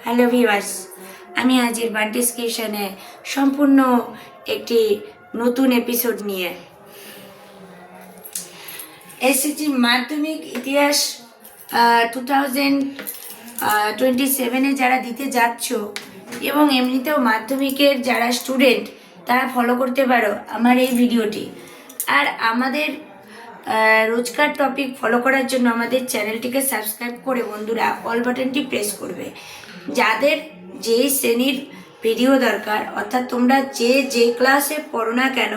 Hello viewers, আমি আজের বান্টিস ক্রিয়েশনে সম্পূর্ণ একটি নতুন এপিসোড নিয়ে এসেছি। মাধ্যমিক ইতিহাস 2027 যারা দিতে যাচ্ছ এবং এমনিতেও মাধ্যমিকের যারা স্টুডেন্ট তারা ফলো করতে পারো আমার এই ভিডিওটি। আর আমাদের রোজকার টপিক ফলো করার জন্য আমাদের চ্যানেলটিকে সাবস্ক্রাইব করে বন্ধুরা অল বাটনটি প্রেস করবে। যাদের যে শ্রেণীর ভিডিও দরকার, অর্থাৎ তোমরা যে ক্লাসে পড়ো না কেন,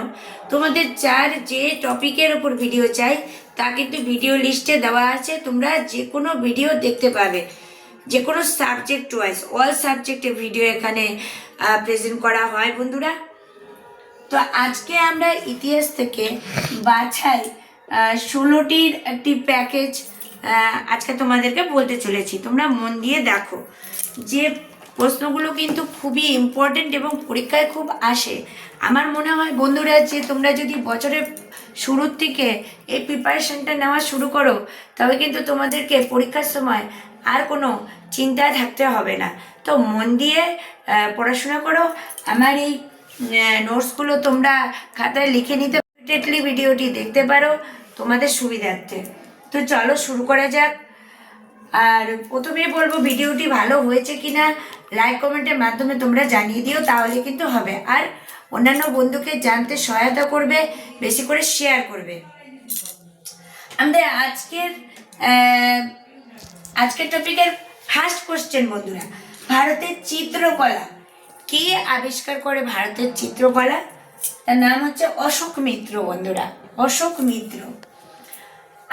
তোমাদের যার যে টপিকের ওপর ভিডিও চাই তা কিন্তু ভিডিও লিস্টে দেওয়া আছে। তোমরা যে কোনো ভিডিও দেখতে পাবে, যে কোনো সাবজেক্ট ওয়াইজ অল সাবজেক্টের ভিডিও এখানে প্রেজেন্ট করা হয় বন্ধুরা। তো আজকে আমরা ইতিহাস থেকে বাছাই 16টির একটি প্যাকেজ আজকে তোমাদেরকে বলতে চলেছি। তোমরা মন দিয়ে দেখো, যে প্রশ্নগুলো কিন্তু খুবই ইম্পর্টেন্ট এবং পরীক্ষায় খুব আসে। আমার মনে হয় বন্ধুরা, যে তোমরা যদি বছরের শুরুর থেকে এই প্রিপারেশনটা নেওয়া শুরু করো, তবে কিন্তু তোমাদেরকে পরীক্ষার সময় আর কোনো চিন্তায় থাকতে হবে না। তো মন দিয়ে পড়াশোনা করো। আমার এই নোটসগুলো তোমরা খাতায় লিখে নিতে ইমিডিয়েটলি ভিডিওটি দেখতে পারো তোমাদের সুবিধার্থে। তো চলো শুরু করা যাক। আর প্রথমেই বলবো, ভিডিওটি ভালো হয়েছে কিনা লাইক কমেন্টের মাধ্যমে তোমরা জানিয়ে দিও, তাহলে কিন্তু হবে। আর অন্যান্য বন্ধুকে জানতে সহায়তা করবে, বেশি করে শেয়ার করবে। আমাদের আজকের টপিকের ফার্স্ট কোশ্চেন বন্ধুরা, ভারতের চিত্রকলা কে আবিষ্কার করে? ভারতের চিত্রকলা, তার নাম হচ্ছে অশোক মিত্র বন্ধুরা, অশোক মিত্র।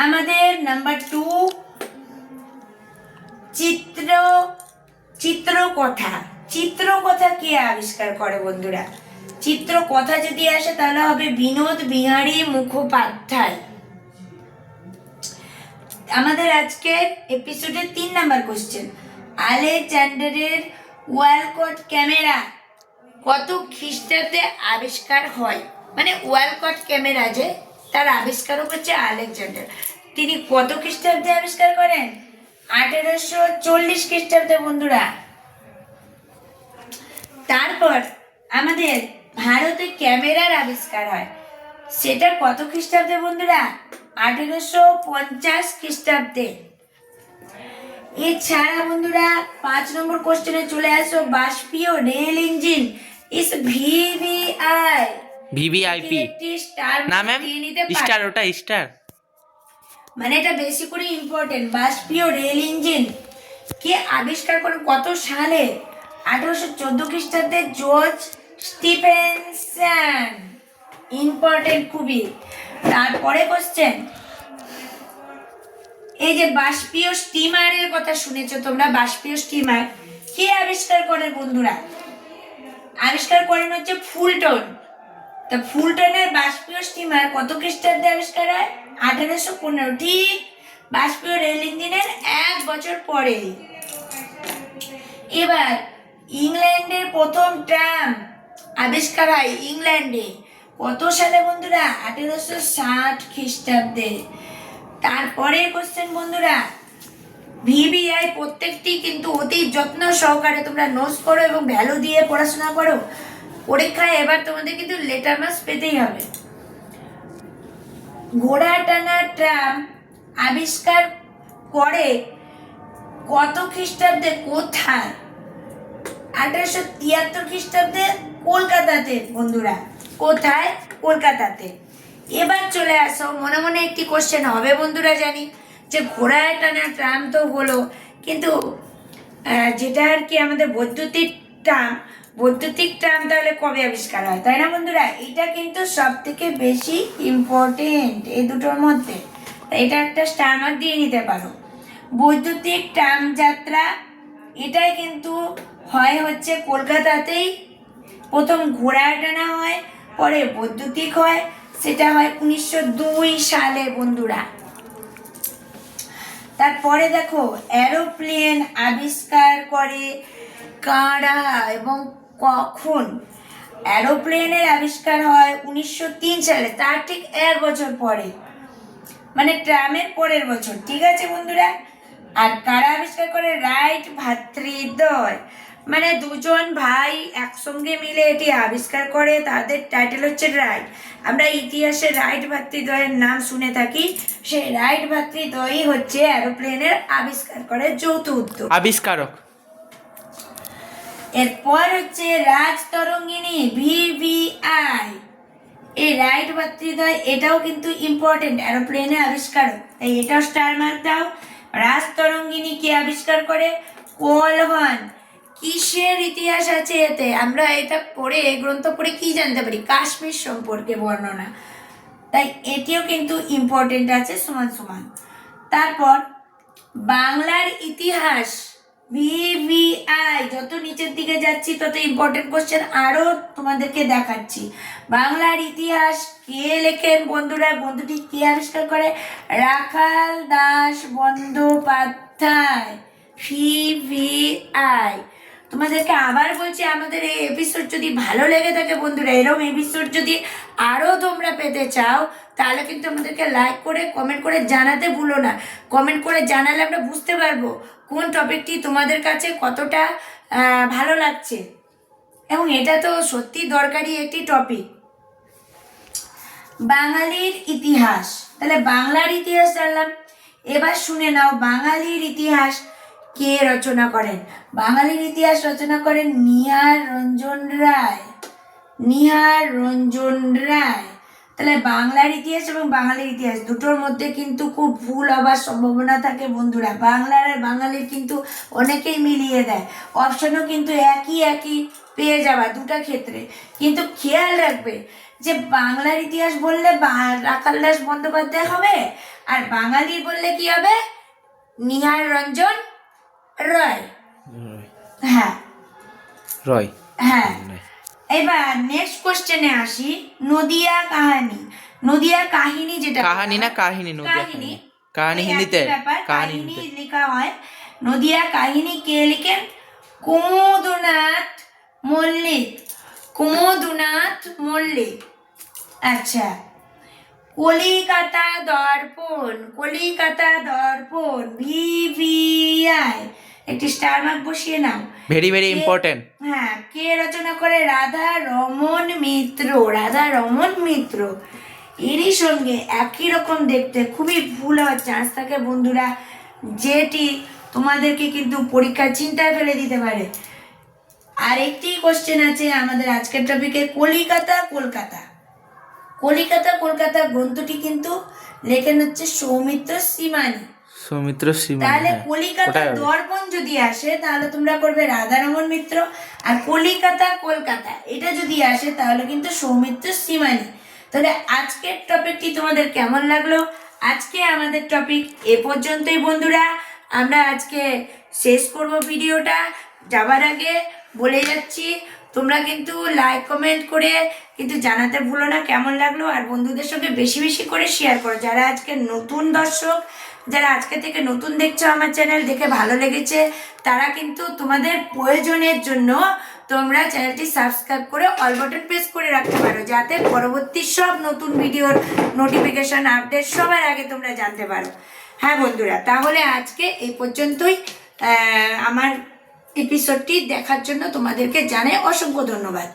আমাদের নাম্বার 2, চিত্রকথা কে আবিষ্কার করে বন্ধুরা? চিত্রকথা যদি আসে তাহলে হবে বিনোদ বিহারী মুখোপাধ্যায়। আমাদের আজকের এপিসোডের 3 নাম্বার কোশ্চেন, আলেকজান্ডারের ওয়ালকট ক্যামেরা কত খ্রিস্টাব্দে আবিষ্কার হয়? মানে ওয়ালকট ক্যামেরা যে, তার আবিষ্কারক হচ্ছে আলেকজান্ডার। তিনি কত খ্রিস্টাব্দে আবিষ্কার করেন? 1840 খ্রিস্টাব্দে বন্ধুরা। তারপর আমাদের ভারতে ক্যামেরার আবিষ্কার হয়, সেটা কত খ্রিস্টাব্দে বন্ধুরা? 1850 খ্রিস্টাব্দে। এছাড়া বন্ধুরা 5 নম্বর কোশ্চেনে চলে আসো, বাষ্পীয় রেল ইঞ্জিন ইস ভিভিআইপি না ম্যাম, স্টার, ওটা স্টার। মানে এটা বেশি করে ইম্পর্টেন্ট। বাষ্পীয় রেল ইঞ্জিন কে আবিষ্কার করেন কত সালে? 1814 খ্রিস্টাব্দে জর্জ স্টিফেনসন। ইম্পর্টেন্ট খুবই। তারপরে কোশ্চেন, এই যে বাষ্পীয় স্টিমারের কথা শুনেছো তোমরা, বাষ্পীয় স্টিমার কে আবিষ্কার করেন বন্ধুরা? আবিষ্কার করেন হচ্ছে ফুলটন। তা ফুলটনের বাষ্পীয় স্টিমার কত খ্রিস্টাব্দে আবিষ্কার হয়? 1815, ঠিক বাষ্পীয় রেল ইঞ্জিনের 1 বছর পরে। এবার ইংল্যান্ডের প্রথম ট্রাম আবিষ্কার হয় ইংল্যান্ডে কত সালে বন্ধুরা? 1860 খ্রিস্টাব্দে। তারপরে কোশ্চেন বন্ধুরা, ভিভিআই প্রত্যেকটি কিন্তু অতি যত্ন সহকারে তোমরা নোটস করো এবং ভ্যালু দিয়ে পড়াশোনা করো। পরীক্ষায় এবার তোমাদের কিন্তু লেটার মার্কস পেতেই হবে। ঘোড়া টানা ট্রাম আবিষ্কার করে কত খ্রিস্টাব্দে? কোথায়? 1873 খ্রিস্টাব্দে কলকাতাতে বন্ধুরা। কোথায়? কলকাতাতে। এবার চলে আসো, মনে মনে একটি কোশ্চেন হবে বন্ধুরা, জানি যে ঘোড়ায় টানা ট্রাম তো হলো, কিন্তু যেটা আর কি আমাদের বৈদ্যুতিক ট্রাম তাহলে কবে আবিষ্কার হয়, তাই না বন্ধুরা? এটা কিন্তু সব থেকে বেশি ইম্পর্টেন্ট এই দুটোর মধ্যে। এটা একটা স্টার মার্ক দিয়ে নিতে পারো। বৈদ্যুতিক ট্রাম যাত্রা এটাই কিন্তু হয় হচ্ছে কলকাতাতেই। প্রথম ঘোড়ায় টানা হয়, পরে বৈদ্যুতিক হয়, সেটা হয় 1902 সালে বন্ধুরা। তারপরে দেখো, এরোপ্লেন আবিষ্কার করে কারা এবং কখন? এরোপ্লেনের আবিষ্কার হয় 1903 সালে, তার ঠিক 1 বছর পরে, মানে ট্রামের পরের বছর। ঠিক আছে বন্ধুরা। আর কারা আবিষ্কার করে? রাইট রাইট ভ্রাতৃদ্বয়, মানে দুজন ভাই একসঙ্গে মিলে এটি আবিষ্কার করে, তাদের টাইটেল হচ্ছে রাইট। আমরা ইতিহাসে রাইট ভ্রাতৃদ্বয়ের নাম শুনে থাকি, সেই রাইট ভ্রাতৃদ্বয়ই হচ্ছে এরোপ্লেনের আবিষ্কার করে, যৌথ উদ্যোগ আবিষ্কারক। এরপর হচ্ছে রাজতরঙ্গিনী ভিভিআই, এই রাইট ভ্রাতৃদ্বয় এটাও কিন্তু ইম্পর্টেন্ট, এরোপ্লেনে আবিষ্কারক, তাই এটাও স্টার মার্ক দাও। রাজতরঙ্গিনী কে আবিষ্কার করে? কোলহন। কিসের ইতিহাস আছে এতে? আমরা এটা পড়ে, গ্রন্থ পড়ে কি জানতে পারি? কাশ্মীর সম্পর্কে বর্ণনা, তাই এটিও কিন্তু ইম্পর্টেন্ট আছে সমান সমান। তারপর বাংলার ইতিহাস ভিভিআই, যত নিচের দিকে যাচ্ছি তত ইম্পর্টেন্ট কোশ্চেন আরও তোমাদেরকে দেখাচ্ছি। বাংলার ইতিহাস কে লেখেন বন্ধুরা? গ্রন্থটি কে আবিষ্কার করে? রাখাল দাস বন্দ্যোপাধ্যায়, ভিভিআই। তোমাদেরকে আবার বলছি, আমাদের এই এপিসোড যদি ভালো লেগে থাকে বন্ধুরা, এরকম এপিসোড যদি আরও তোমরা পেতে চাও, তাহলে কিন্তু আমাদেরকে লাইক করে কমেন্ট করে জানাতে ভুলো না। কমেন্ট করে জানালে আমরা বুঝতে পারবো কোন টপিকটি তোমাদের কাছে কতটা ভালো লাগছে, এবং এটা তো সত্যি দরকারি একটি টপিক। বাঙালির ইতিহাস, তাহলে বাংলার ইতিহাস জানলাম। এবার শুনে নাও বাঙালির ইতিহাস কে রচনা করেন। বাঙালির ইতিহাস রচনা করেন নিহার রঞ্জন রায়, নিহার রঞ্জন রায়। তাহলে বাংলার ইতিহাস এবং বাঙালির ইতিহাস দুটোর মধ্যে কিন্তু খুব ভুল হবার সম্ভাবনা থাকে বন্ধুরা। বাংলার আর বাঙালির কিন্তু অনেকেই মিলিয়ে দেয়, অপশনও কিন্তু একই পেয়ে যাবা দুটা ক্ষেত্রে, কিন্তু খেয়াল রাখবে যে বাংলার ইতিহাস বললে রাখাল দাস বন্দ্যোপাধ্যায় হবে, আর বাঙালির বললে কি হবে? নিহার রঞ্জন রয়। হ্যাঁ রয়, হ্যাঁ। এবার নেক্সট কোশ্চেনে আসি, নদিয়া কাহিনী। নদিয়া কাহিনী যেটা কাহিনী না কাহিনী, নদিয়া কাহিনী, কাহিনী ওই হিন্দিতে, একই ব্যাপার, কাহিনী কাহিনী হিন্দিতে। লেখা হয়। নদিয়া কাহিনী কে লিখেন? কুমুদনাথ মল্লিক, কুমুদনাথ মল্লিক। আচ্ছা, কলিকাতা দর্পণ, কলিকাতা দর্পণ ভিভিআই, একটি স্টার মার্ক বসিয়ে নাও। Very very important. হ্যাঁ, কে রচনা করে? রাধা রমন মিত্র, রাধা রমন মিত্র। এরই সঙ্গে একই রকম দেখতে খুবই ভুল হওয়ার চান্স থাকে বন্ধুরা, যেটি তোমাদেরকে কিন্তু পরীক্ষার চিন্তায় ফেলে দিতে পারে। আর একটি কোশ্চেন আছে আমাদের আজকের টপিকে, কলিকাতা কলকাতা। কলিকাতা কলকাতা গ্রন্থটি কিন্তু লেখেন হচ্ছে সৌমিত্র সীমানি। সৌমিত্র সীমানি। তাহলে কলিকাতা দর্পণ যদি আসে তাহলে তোমরা করবে রাধারমন মিত্র, আর কলিকাতা কলকাতা এটা যদি আসে তাহলে কিন্তু সৌমিত্র সীমানি। তাহলে আজকের টপিকটি তোমাদের কেমন লাগলো? আজকে আমাদের টপিক এ পর্যন্তই বন্ধুরা। আমরা আজকে শেষ করব ভিডিওটা। যাবার আগে বলে যাচ্ছি, তোমরা কিন্তু লাইক কমেন্ট করে কিন্তু জানাতে ভুলো না কেমন লাগলো, আর বন্ধুদের সঙ্গে বেশি বেশি করে শেয়ার করো। যারা আজকে নতুন দর্শক, যারা আজকে থেকে নতুন দেখছো আমার চ্যানেল, দেখে ভালো লেগেছে, তারা কিন্তু তোমাদের প্রয়োজনের জন্য তোমরা চ্যানেলটি সাবস্ক্রাইব করে অল বাটন প্রেস করে রাখতে পারো, যাতে পরবর্তী সব নতুন ভিডিওর নোটিফিকেশন আপডেট সবার আগে তোমরা জানতে পারো। হ্যাঁ বন্ধুরা, তাহলে আজকে এই পর্যন্তই। আমার এপিসোডটি দেখার জন্য তোমাদেরকে জানাই অসংখ্য ধন্যবাদ।